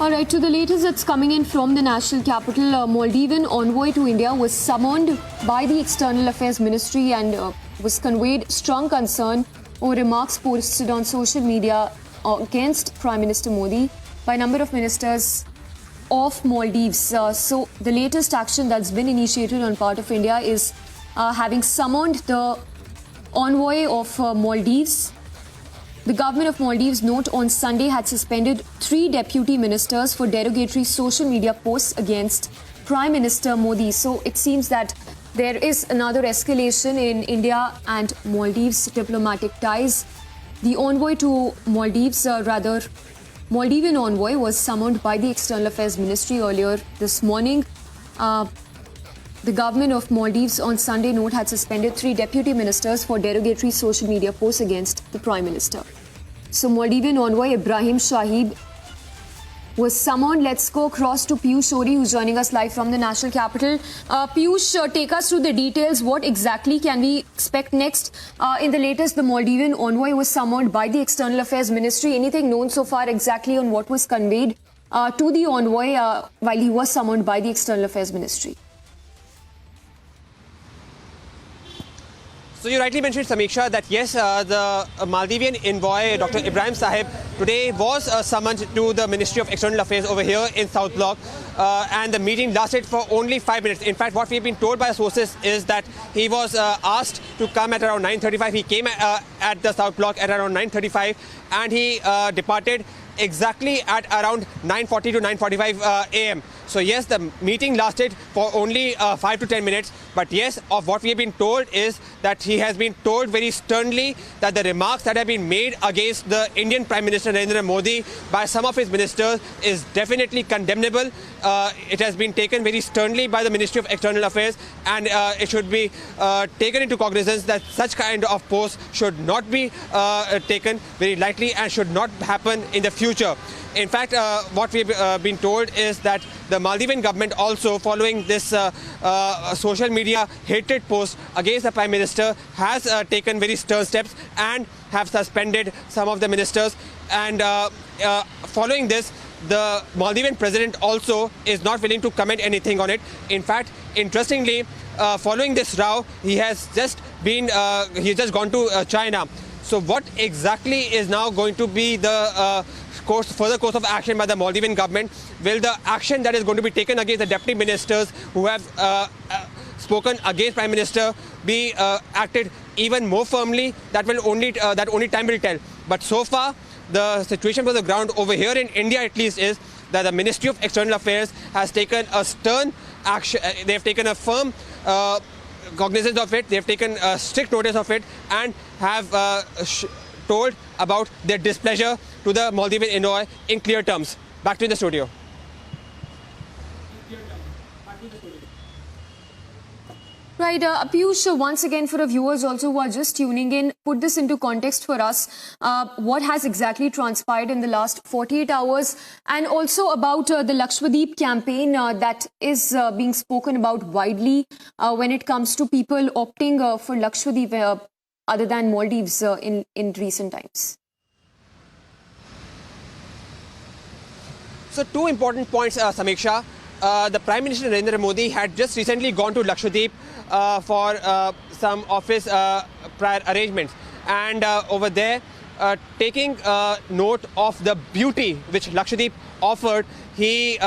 All right, to the latest that's coming in from the national capital, Maldivian envoy to India was summoned by the External Affairs Ministry and was conveyed strong concern over remarks posted on social media against Prime Minister Modi by a number of ministers of Maldives. So the latest action that's been initiated on part of India is having summoned the envoy of Maldives. The government of Maldives, note, on Sunday had suspended 3 deputy ministers for derogatory social media posts against Prime Minister Modi. So it seems that there is another escalation in India and Maldives diplomatic ties. The envoy to Maldives, Maldivian envoy, was summoned by the External Affairs Ministry earlier this morning. The government of Maldives on Sunday, note, had suspended 3 deputy ministers for derogatory social media posts against the Prime Minister. So Maldivian envoy Ibrahim Shaheeb was summoned. Let's go across to Piyush Ori, who's joining us live from the national capital. Piyush, take us through the details. What exactly can we expect next? In the latest, the Maldivian envoy was summoned by the External Affairs Ministry. Anything known so far exactly on what was conveyed to the envoy while he was summoned by the External Affairs Ministry? So you rightly mentioned, Samiksha, that yes, the Maldivian envoy, Dr. Ibrahim Shaheeb, today was summoned to the Ministry of External Affairs over here in South Block, and the meeting lasted for only 5 minutes. In fact, what we've been told by sources is that he was asked to come at around 9:35. He came at the South Block at around 9:35, and he departed exactly at around 9:40 to 9:45 a.m. So yes, the meeting lasted for only 5 to 10 minutes. But yes, of what we have been told is that he has been told very sternly that the remarks that have been made against the Indian Prime Minister Narendra Modi by some of his ministers is definitely condemnable. It has been taken very sternly by the Ministry of External Affairs, and it should be taken into cognizance that such kind of posts should not be taken very lightly and should not happen in the future. In fact, what we've been told is that the Maldivian government also, following this social media hatred post against the Prime Minister, has taken very stern steps and have suspended some of the ministers. And following this, the Maldivian president also is not willing to comment anything on it. In fact, interestingly, following this row, he has just gone to China. So what exactly is now going to be the further course of action by the Maldivian government? Will the action that is going to be taken against the deputy ministers who have spoken against Prime Minister be acted even more firmly? That only time will tell. But so far, the situation on the ground over here in India, at least, is that the Ministry of External Affairs has taken a stern action. They have taken a firm cognizance of it. They have taken strict notice of it and have told about their displeasure to the Maldivian envoy in clear terms. Back to you in the studio. Right, Piyush, once again for our viewers also who are just tuning in, put this into context for us. What has exactly transpired in the last 48 hours, and also about the Lakshadweep campaign that is being spoken about widely when it comes to people opting for Lakshadweep other than Maldives in recent times. So 2 important points, Samiksha. The Prime Minister Narendra Modi had just recently gone to Lakshadweep for some of his prior arrangements. And over there, taking note of the beauty which Lakshadweep offered, he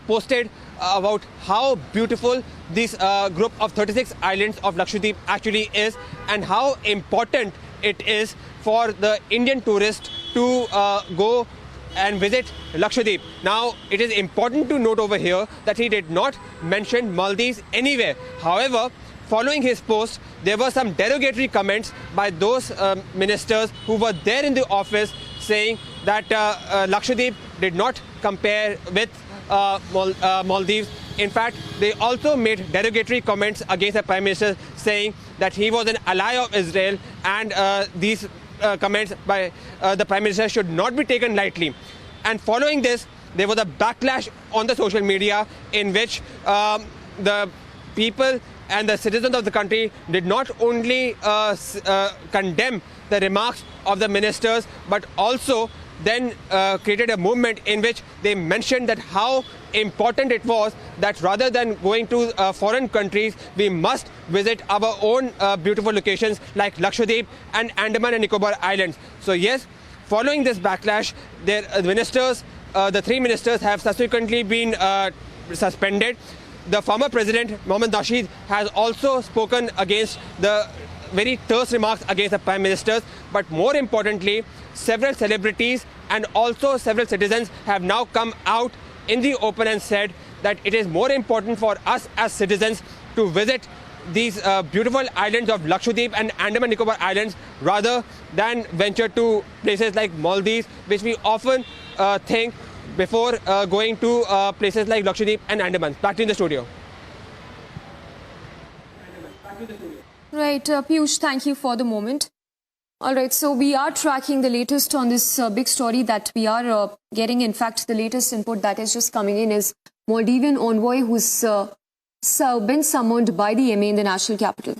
posted about how beautiful this group of 36 islands of Lakshadweep actually is, and how important it is for the Indian tourist to go and visit Lakshadweep. Now, it is important to note over here that he did not mention Maldives anywhere. However, following his post, there were some derogatory comments by those ministers who were there in the office, saying that Lakshadweep did not compare with Maldives. In fact, they also made derogatory comments against the Prime Minister, saying that he was an ally of Israel, and these comments by the Prime Minister should not be taken lightly. And following this, there was a backlash on the social media in which the people and the citizens of the country did not only condemn the remarks of the ministers, but also then created a movement in which they mentioned that how important it was that rather than going to foreign countries, we must visit our own beautiful locations like Lakshadweep and Andaman and Nicobar Islands. So yes, following this backlash, their ministers, the three ministers have subsequently been suspended. The former president, Mohammad Nasheed, has also spoken against the very terse remarks against the prime ministers. But more importantly, several celebrities and also several citizens have now come out in the open and said that it is more important for us as citizens to visit these beautiful islands of Lakshadweep and Andaman Nicobar Islands rather than venture to places like Maldives, which we often think before going to places like Lakshadweep and Andaman. Back to the studio. Right, Piyush, thank you for the moment. All right, so we are tracking the latest on this big story that we are getting. In fact, the latest input that is just coming in is Maldivian envoy who's been summoned by the MEA in the national capital.